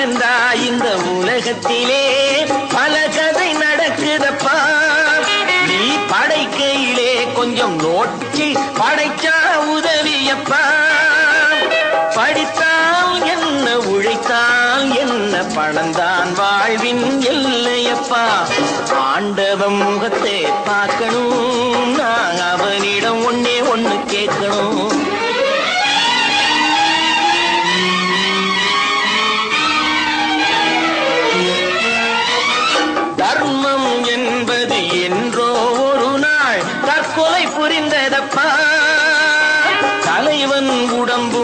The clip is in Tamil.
இருந்தா இந்த உலகத்திலே பல கதை நடக்குதப்பா. நீ படைக்கையிலே கொஞ்சம் நோக்கி படைச்சா உதவியப்பா. படித்தால் என்ன உழைத்தால் என்ன பணந்தான் வாழ்வின் எல்லையப்பா. ஆண்டவன் முகத்தை பார்க்கணும், நான் அவனிடம் ஒன்னே ஒண்ணு கேட்கணும். தர்மம் என்பது என்றோ ஒரு நாள் தற்கொலை புரிந்ததப்பா. தலைவன் உடம்பு